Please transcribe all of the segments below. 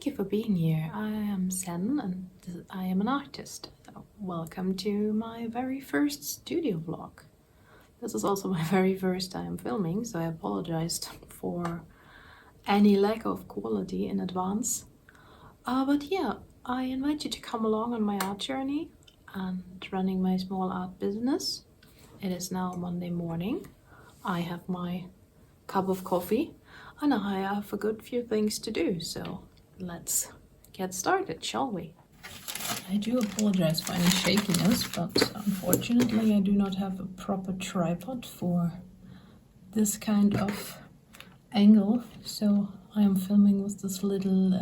Thank you for being here. I am Sen and I am an artist. Welcome to my very first studio vlog. This is also my very first time filming, so I apologized for any lack of quality in advance. But yeah, I invite you to come along on my art journey and running my small art business. It is now Monday morning. I have my cup of coffee and I have a good few things to do, so let's get started, shall we? I do apologize for any shakiness, but unfortunately I do not have a proper tripod for this kind of angle, so I am filming with this little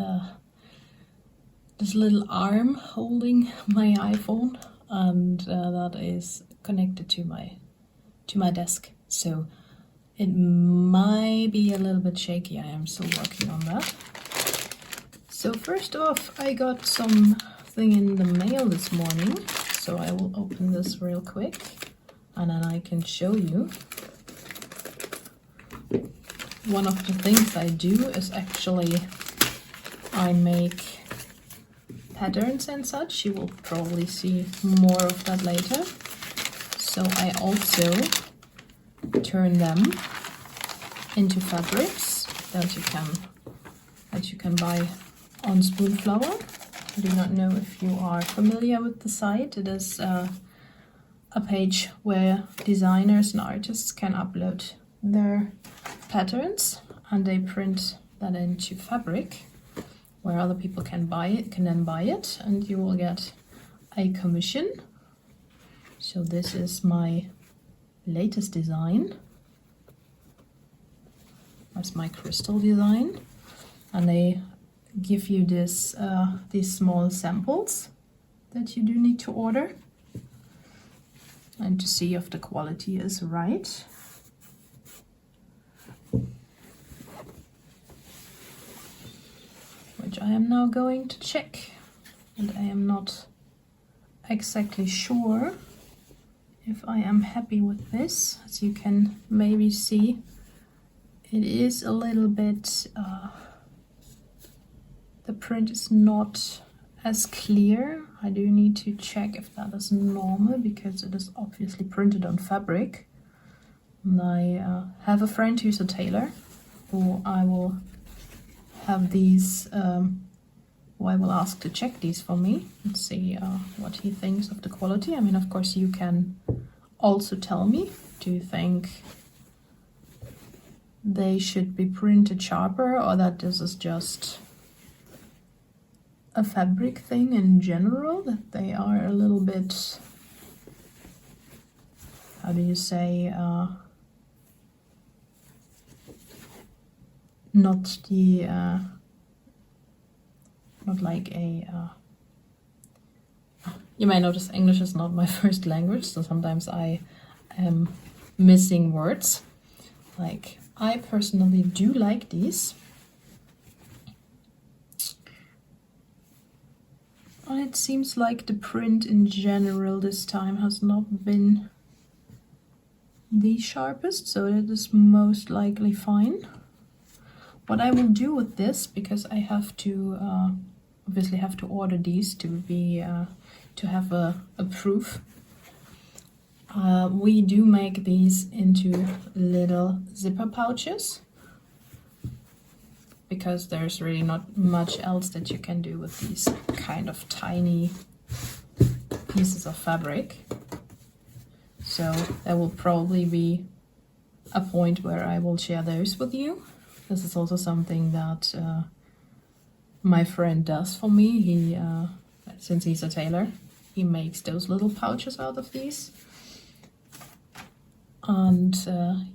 arm holding my iPhone, and that is connected to my desk, so it might be a little bit shaky. I am still working on that. So first off, I got something in the mail this morning, so I will open this real quick and then I can show you. One of the things I do is actually I make patterns and such. You will probably see more of that later. So I also turn them into fabrics that you can buy on Spoonflower. I do not know if you are familiar with the site. It is a page where designers and artists can upload their patterns and they print that into fabric where other people can then buy it, and you will get a commission. So this is my latest design. That's my crystal design, and they give you this these small samples that you do need to order and to see if the quality is right. Which I am now going to check, and I am not exactly sure if I am happy with this. As you can maybe see, it is a little bit the print is not as clear. I do need to check if that is normal because it is obviously printed on fabric. And I have a friend who's a tailor who I will have these, who I will ask to check these for me and see what he thinks of the quality. I mean, of course, you can also tell me, do you think they should be printed sharper, or that this is just a fabric thing in general, that they are a little bit, how do you say, not the not like a you might notice English is not my first language, so sometimes I am missing words. Like, I personally do like these. It seems like the print in general this time has not been the sharpest, so it is most likely fine. What I will do with this, because I have to obviously have to order these to be to have a proof. We do make these into little zipper pouches because there's really not much else that you can do with these kind of tiny pieces of fabric. So there will probably be a point where I will share those with you. This is also something that my friend does for me. He, since he's a tailor, he makes those little pouches out of these. And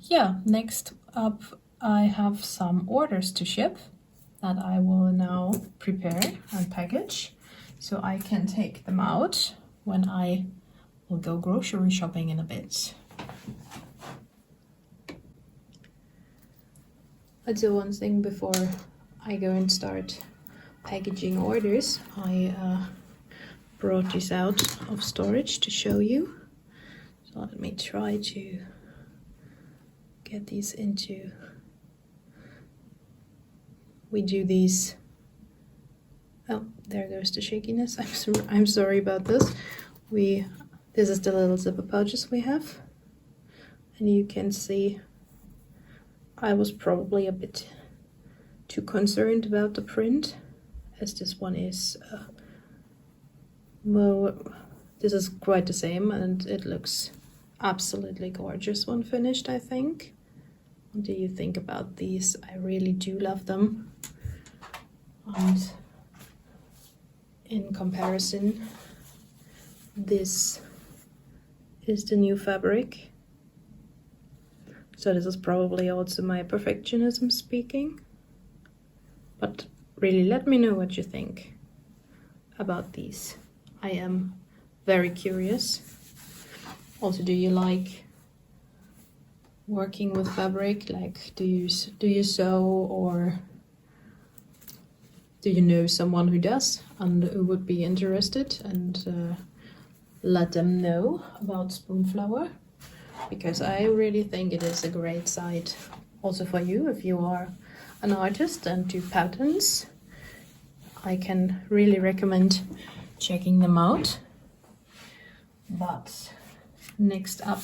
yeah, next up I have some orders to ship that I will now prepare and package so I can take them out when I will go grocery shopping in a bit. But so one thing before I go and start packaging orders, I brought this out of storage to show you. So let me try to get these into, we do these Oh, there goes the shakiness. I'm sorry about this. This is the little zipper pouches we have, and you can see I was probably a bit too concerned about the print, as this one is well, this is quite the same, and it looks absolutely gorgeous when finished, I think. What do you think about these? I really do love them. And in comparison, this is the new fabric. So this is probably also my perfectionism speaking. But really, let me know what you think about these. I am very curious. Also, do you like working with fabric? Like, do you sew, or do you know someone who does and who would be interested? And let them know about Spoonflower, because I really think it is a great site also for you if you are an artist and do patterns. I can really recommend checking them out. But next up,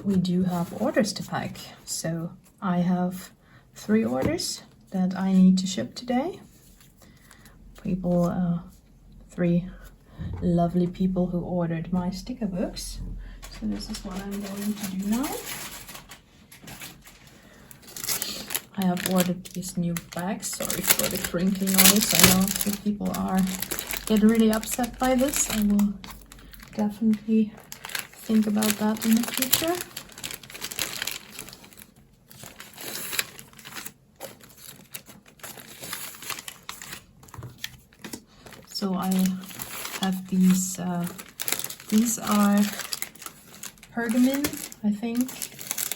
we do have orders to pack. So I have 3 orders that I need to ship today. 3 lovely people who ordered my sticker books. So this is what I'm going to do now. I have ordered these new bags. Sorry for the crinkling noise. I know some people get really upset by this. I will definitely think about that in the future. So I have these are pergamene, I think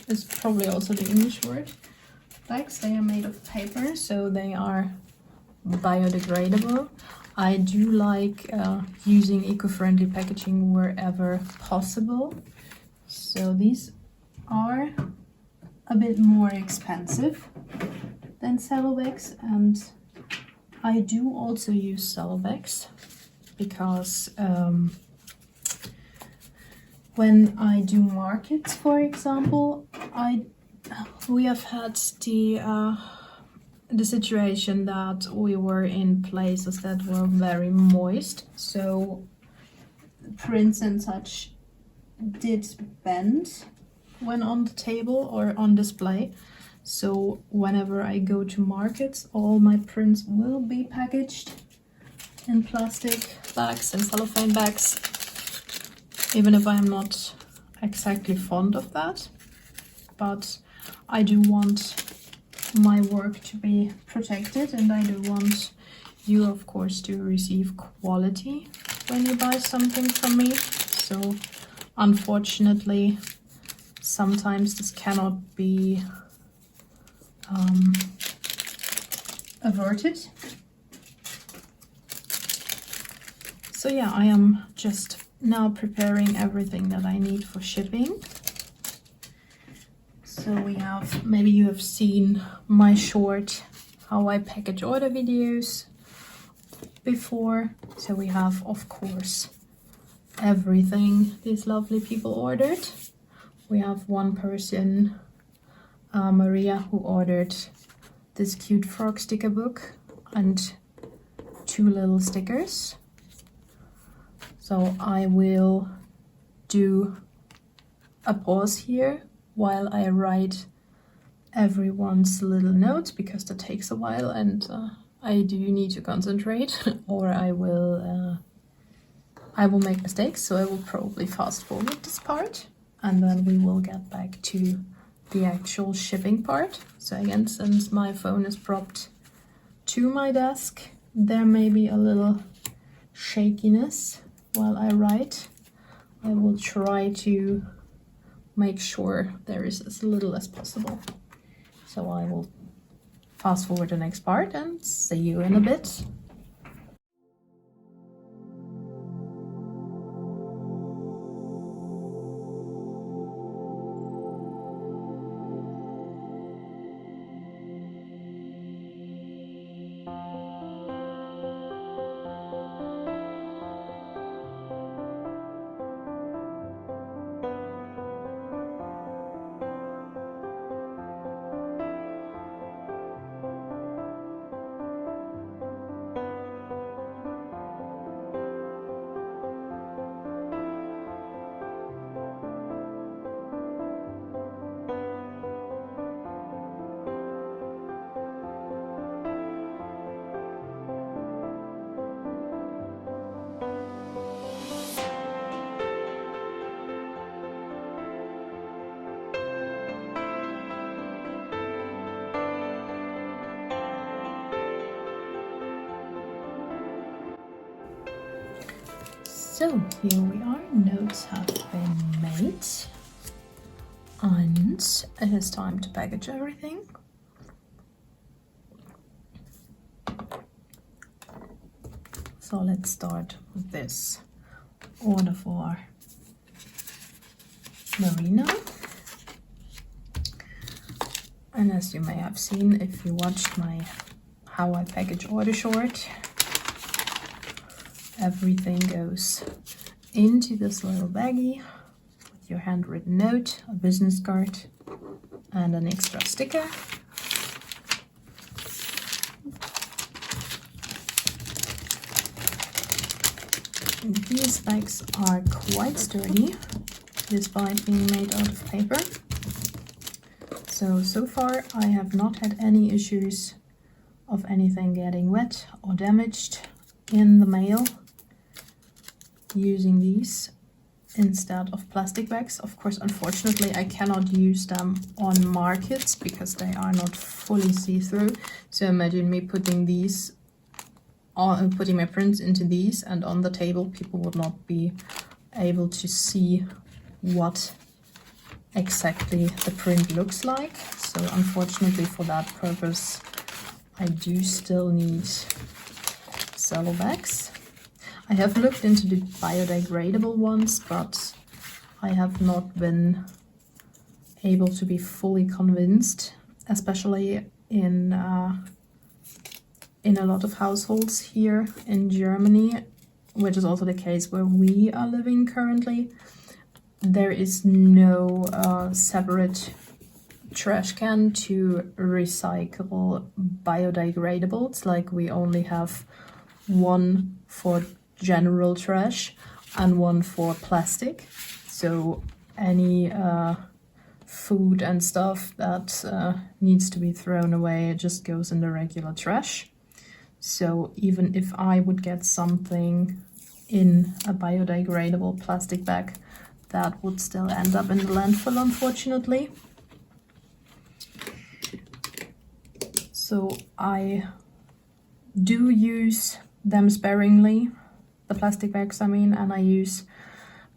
is probably also the English word. Bags, they are made of paper, so they are biodegradable. I do like using eco-friendly packaging wherever possible. So these are a bit more expensive than saddlebags, and I do also use saddlebags because when I do markets, for example, we have had the situation that we were in places that were very moist, so prints and such did bend when on the table or on display. So whenever I go to markets, all my prints will be packaged in plastic bags and cellophane bags, even if I'm not exactly fond of that. But I do want my work to be protected, and I do want you, of course, to receive quality when you buy something from me. So unfortunately, sometimes this cannot be averted. So yeah, I am just now preparing everything that I need for shipping. So we have, maybe you have seen my short how I package order videos before. So we have, of course, everything these lovely people ordered. We have one person, Maria, who ordered this cute frog sticker book and 2 little stickers. So I will do a pause here while I write everyone's little notes, because that takes a while and I do need to concentrate or I will make mistakes. So I will probably fast forward this part and then we will get back to the actual shipping part. So again, since my phone is propped to my desk, there may be a little shakiness while I write. I will try to make sure there is as little as possible. So I will fast forward the next part and see you in a bit. So here we are, notes have been made, and it is time to package everything. So let's start with this order for Marina. And as you may have seen if you watched my how I package order short, everything goes into this little baggie with your handwritten note, a business card, and an extra sticker. These bags are quite sturdy, despite being made out of paper. So far I have not had any issues of anything getting wet or damaged in the mail using these instead of plastic bags. Of course, unfortunately, I cannot use them on markets because they are not fully see-through. So imagine me putting these on, putting my prints into these, and on the table people would not be able to see what exactly the print looks like. So unfortunately for that purpose I do still need cello bags. I have looked into the biodegradable ones, but I have not been able to be fully convinced, especially in a lot of households here in Germany, which is also the case where we are living currently. There is no separate trash can to recycle biodegradables. Like, we only have one for general trash and one for plastic. So any food and stuff that needs to be thrown away, it just goes in the regular trash. So even if I would get something in a biodegradable plastic bag, that would still end up in the landfill, unfortunately. So I do use them sparingly, the plastic bags I mean, and I use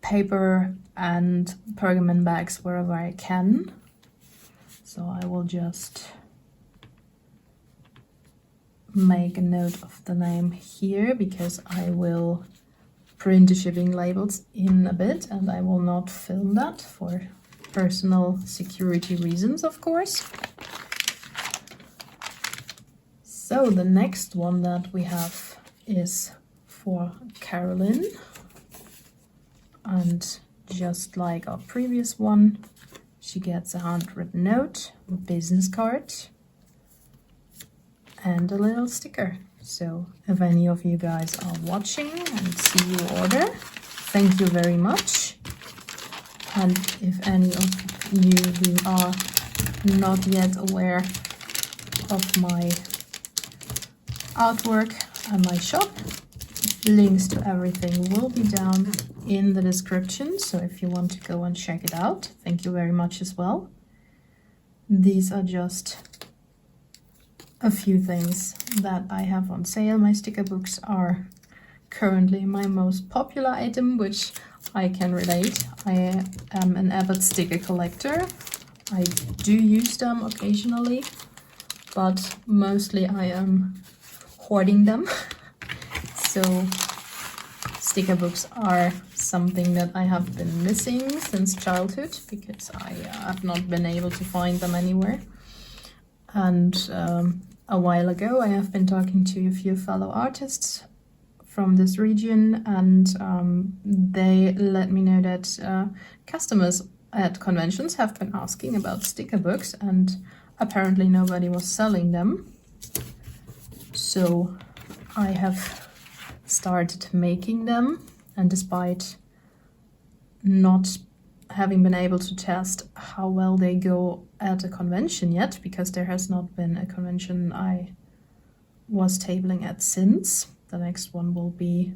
paper and pergamene bags wherever I can. So I will just make a note of the name here, because I will print the shipping labels in a bit, and I will not film that for personal security reasons, of course. So the next one that we have is for Carolyn, and just like our previous one, she gets a handwritten note, a business card, and a little sticker. So if any of you guys are watching and see your order, thank you very much. And if any of you who are not yet aware of my artwork and my shop, links to everything will be down in the description. So if you want to go and check it out, thank you very much as well. These are just a few things that I have on sale. My sticker books are currently my most popular item, which I can relate. I am an avid sticker collector. I do use them occasionally, but mostly I am hoarding them. So sticker books are something that I have been missing since childhood, because I have not been able to find them anywhere. And a while ago I have been talking to a few fellow artists from this region, and they let me know that customers at conventions have been asking about sticker books, and apparently nobody was selling them. So I have started making them, and despite not having been able to test how well they go at a convention yet, because there has not been a convention I was tabling at since. The next one will be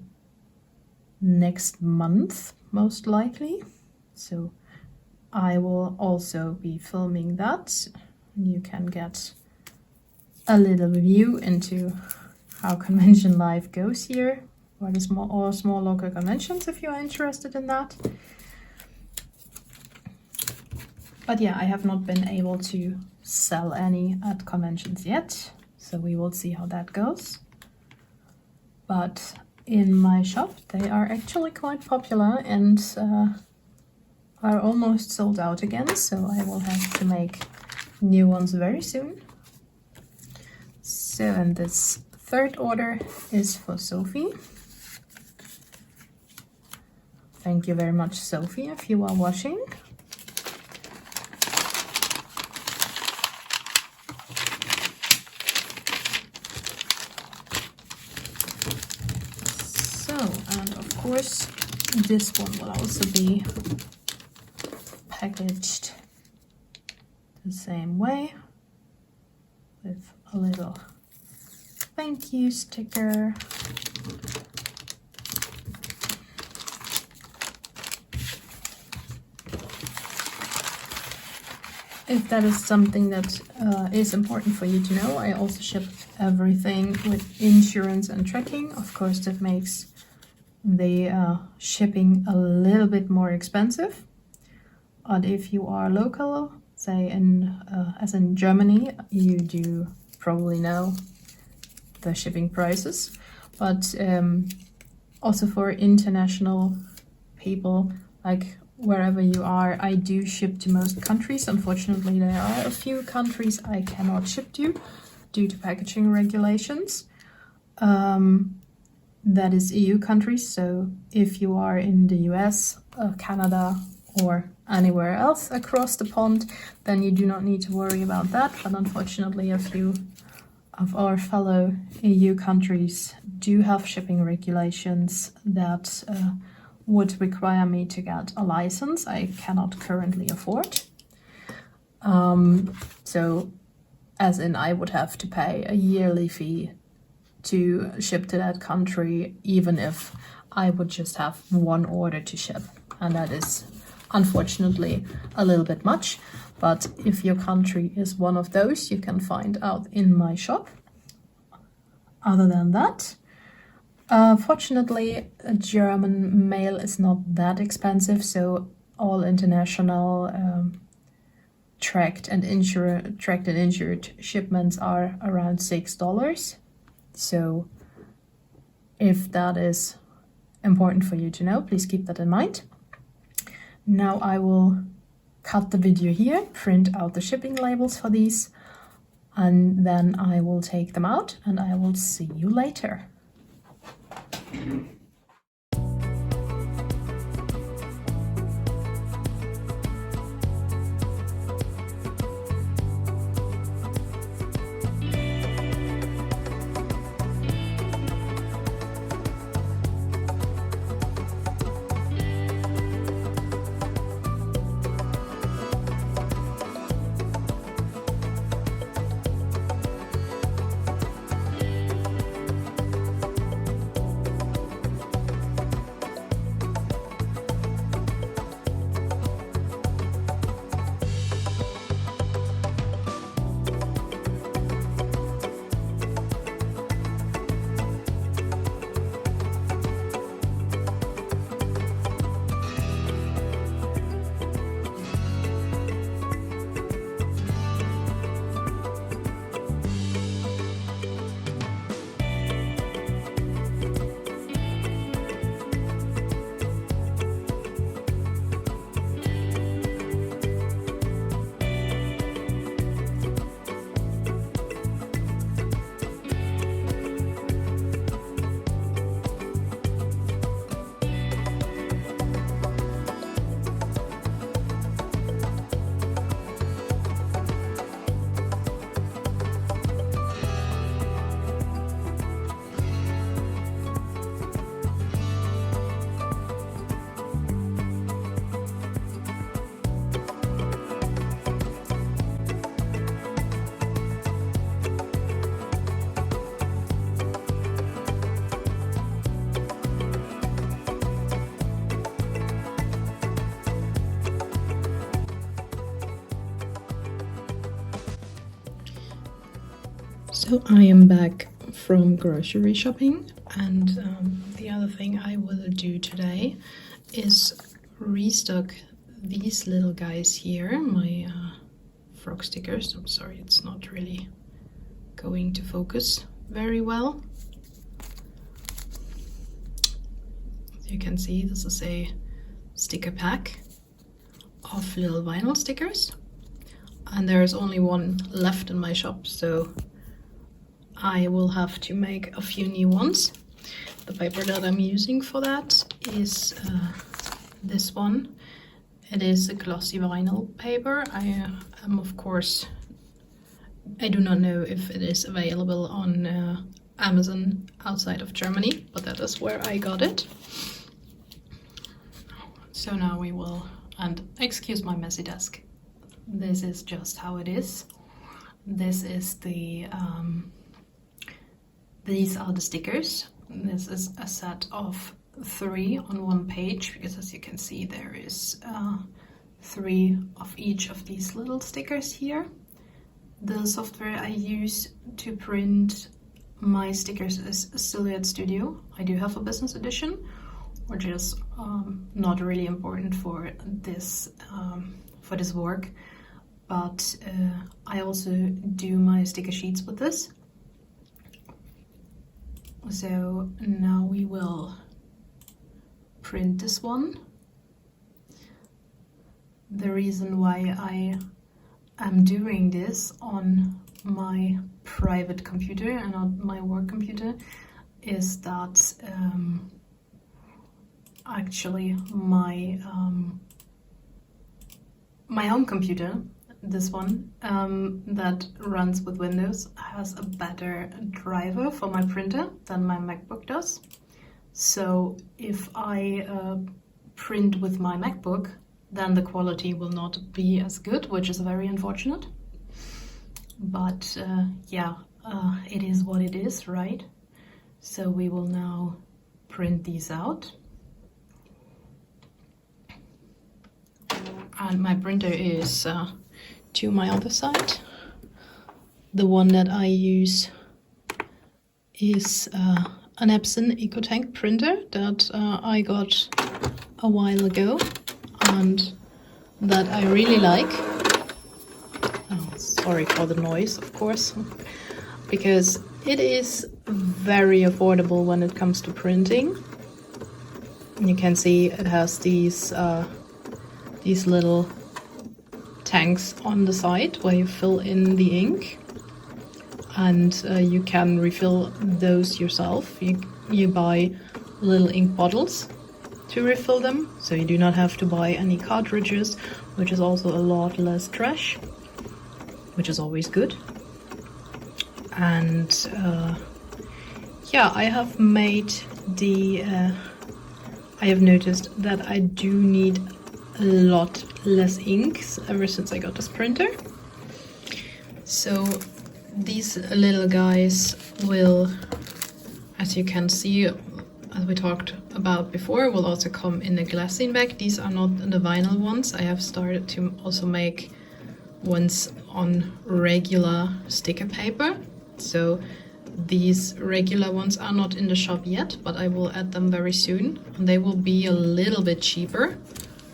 next month, most likely. So I will also be filming that. You can get a little view into how convention life goes here or the small local conventions if you are interested in that. But yeah, I have not been able to sell any at conventions yet, so we will see how that goes. But in my shop they are actually quite popular and are almost sold out again, so I will have to make new ones very soon. So, and this third order is for Sophie. Thank you very much, Sophie, if you are watching. So, and of course, this one will also be packaged the same way with a little thank you sticker. If that is something that is important for you to know, I also ship everything with insurance and tracking. Of course, that makes the shipping a little bit more expensive. But if you are local, say as in Germany, you do probably know the shipping prices. But also for international people, like wherever you are, I do ship to most countries. Unfortunately, there are a few countries I cannot ship to due to packaging regulations. That is EU countries, so if you are in the US, Canada, or anywhere else across the pond, then you do not need to worry about that. But unfortunately, a few of our fellow EU countries do have shipping regulations that would require me to get a license I cannot currently afford. So, as in, I would have to pay a yearly fee to ship to that country, even if I would just have one order to ship. And that is unfortunately a little bit much. But if your country is one of those, you can find out in my shop. Other than that, fortunately, German mail is not that expensive, so all international tracked and insured shipments are around $6. So if that is important for you to know, please keep that in mind. Now I will cut the video here, print out the shipping labels for these, and then I will take them out and I will see you later. So I am back from grocery shopping, and the the other thing I will do today is restock these little guys here, my frog stickers. I'm sorry, it's not really going to focus very well. As you can see, this is a sticker pack of little vinyl stickers, and there's only one left in my shop, so I will have to make a few new ones. The paper that I'm using for that is this one. It is a glossy vinyl paper. I am, of course, I do not know if it is available on Amazon outside of Germany, but that is where I got it. So now we will, and excuse my messy desk, this is just how it is. This is the, these are the stickers. This is a set of 3 on one page, because as you can see there is 3 of each of these little stickers here. The software I use to print my stickers is Silhouette Studio. I do have a business edition, which is not really important for this work, but I also do my sticker sheets with this. So now we will print this one. The reason why I am doing this on my private computer and not my work computer is that actually my home computer, this one that runs with Windows, has a better driver for my printer than my MacBook does. So if I print with my MacBook, then the quality will not be as good, which is very unfortunate. But yeah, it is what it is, right? So we will now print these out. And my printer is to my other side. The one that I use is an MatSun EcoTank printer that I got a while ago and that I really like. Oh, sorry for the noise, of course, because it is very affordable when it comes to printing. You can see it has these little tanks on the side where you fill in the ink, and you can refill those yourself. You buy little ink bottles to refill them, so you do not have to buy any cartridges, which is also a lot less trash, which is always good. And yeah, I have noticed that I do need a lot less inks ever since I got this printer. So these little guys will, as you can see, as we talked about before, will also come in a glassine bag. These are not the vinyl ones. I have started to also make ones on regular sticker paper. So these regular ones are not in the shop yet, but I will add them very soon. And they will be a little bit cheaper,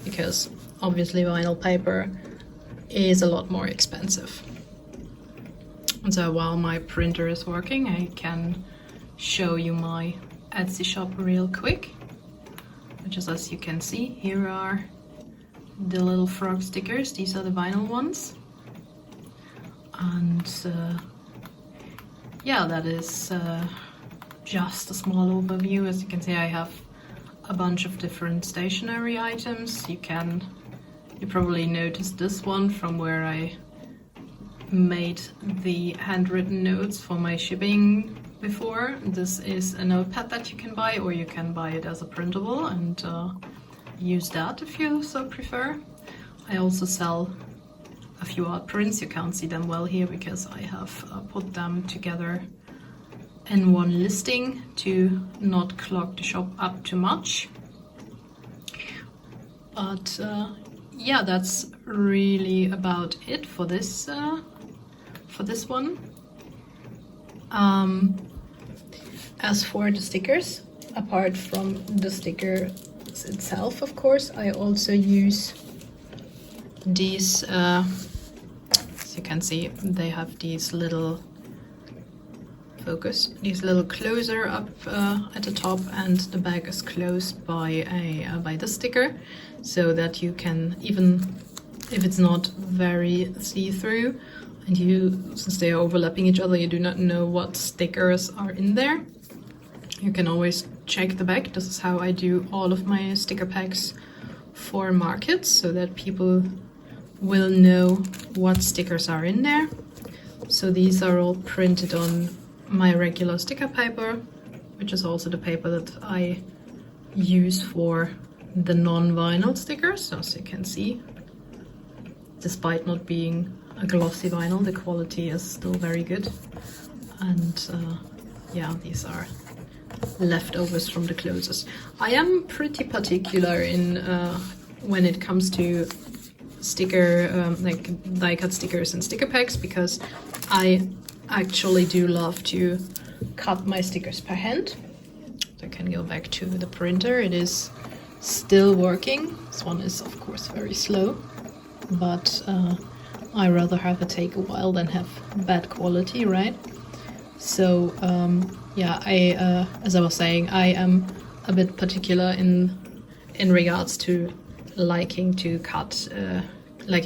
because obviously vinyl paper is a lot more expensive. And so while my printer is working, I can show you my Etsy shop real quick, which is, as you can see, here are the little frog stickers. These are the vinyl ones. And yeah, that is just a small overview. As you can see, I have a bunch of different stationery items. You probably noticed this one from where I made the handwritten notes for my shipping before. This is a notepad that you can buy, or you can buy it as a printable and use that if you so prefer. I also sell a few art prints. You can't see them well here because I have put them together in one listing to not clog the shop up too much. But yeah, that's really about it for this one. As for the stickers, apart from the sticker itself, of course, I also use these, as you can see, they have these little these little closer up at the top, and the back is closed by the sticker, so that you can, even if it's not very see-through, and since they are overlapping each other, you do not know what stickers are in there. You can always check the back. This is how I do all of my sticker packs for markets, so that people will know what stickers are in there. So these are all printed on my regular sticker paper, which is also the paper that I use for the non-vinyl stickers. So as you can see, despite not being a glossy vinyl, the quality is still very good. And yeah, these are leftovers from the closes. I am pretty particular in when it comes to sticker, like die-cut stickers and sticker packs, because I actually do love to cut my stickers per hand. So I can go back to the printer. It is still working. This one is of course very slow, but I rather have it take a while than have bad quality, right? So yeah, as I was saying, I am a bit particular in regards to liking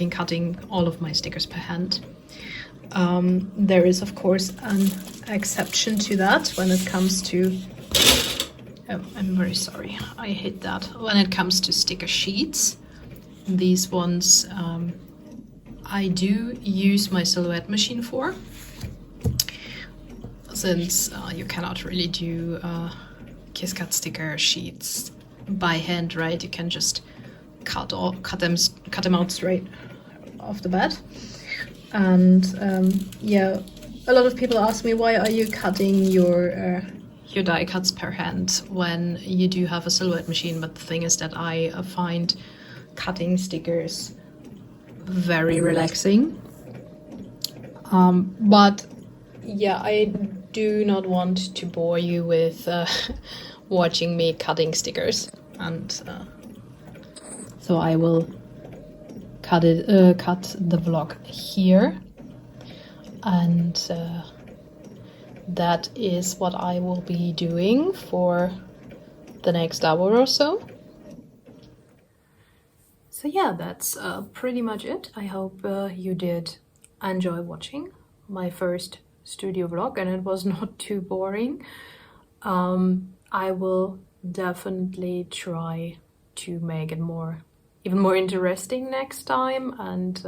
cutting all of my stickers per hand. There is of course an exception to that when it comes to I'm very sorry, I hit that. When it comes to sticker sheets, these ones I do use my silhouette machine for, since you cannot really do kiss cut sticker sheets by hand, right? You can just cut them out straight off the bat. And yeah, a lot of people ask me, why are you cutting your die cuts per hand when you do have a silhouette machine? But the thing is that I find cutting stickers very relaxing. But yeah, I do not want to bore you with watching me cutting stickers, and so I will cut the vlog here, and that is what I will be doing for the next hour or so. So yeah, that's pretty much it. I hope you did enjoy watching my first studio vlog, and it was not too boring. I will definitely try to make it even more interesting next time, and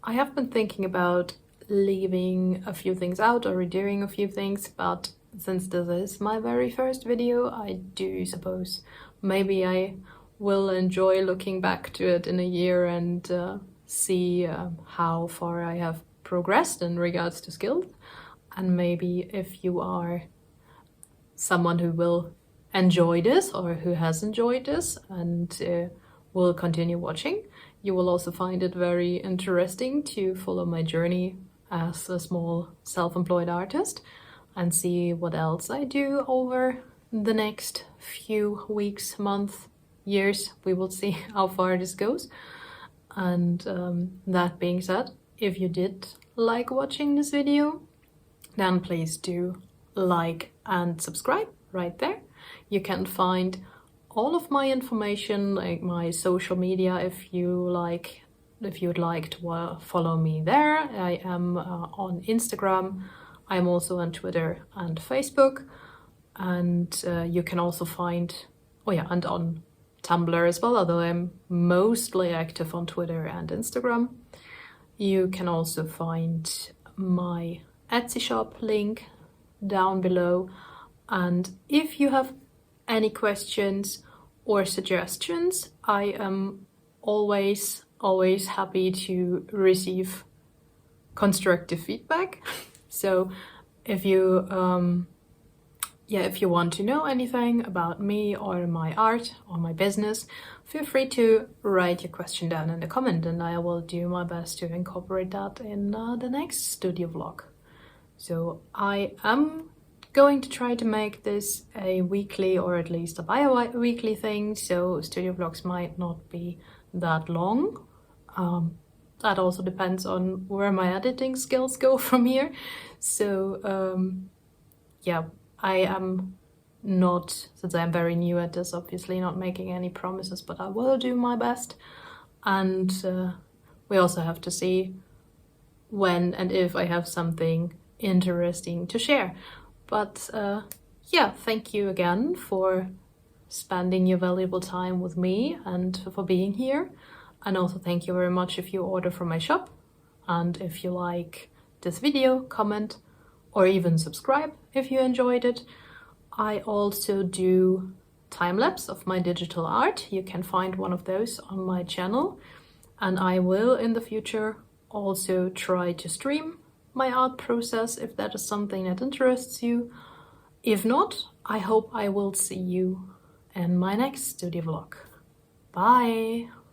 I have been thinking about leaving a few things out or redoing a few things, but since this is my very first video, I do suppose maybe I will enjoy looking back to it in a year and see how far I have progressed in regards to skills. And maybe if you are someone who will enjoy this, or who has enjoyed this and will continue watching, you will also find it very interesting to follow my journey as a small self-employed artist and see what else I do over the next few weeks, months, years. We will see how far this goes. And that being said, if you did like watching this video, then please do like and subscribe right there. You can find all of my information, like my social media, if you would like to follow me there. I am on Instagram. I'm also on Twitter and Facebook, and you can also find, and on Tumblr as well, although I'm mostly active on Twitter and Instagram. You can also find my Etsy shop link down below, and if you have any questions or suggestions, I am always happy to receive constructive feedback. So if you if you want to know anything about me or my art or my business, feel free to write your question down in the comment, and I will do my best to incorporate that in the next studio vlog. So I am going to try to make this a weekly or at least a bi-weekly thing, so studio vlogs might not be that long. That also depends on where my editing skills go from here. So yeah, I am not, since I'm very new at this, obviously not making any promises, but I will do my best. And we also have to see when and if I have something interesting to share. But yeah, thank you again for spending your valuable time with me and for being here. And also thank you very much if you order from my shop. And if you like this video, comment or even subscribe if you enjoyed it. I also do time-lapse of my digital art. You can find one of those on my channel. And I will in the future also try to stream my art process if that is something that interests you. If not, I hope I will see you in my next studio vlog. Bye!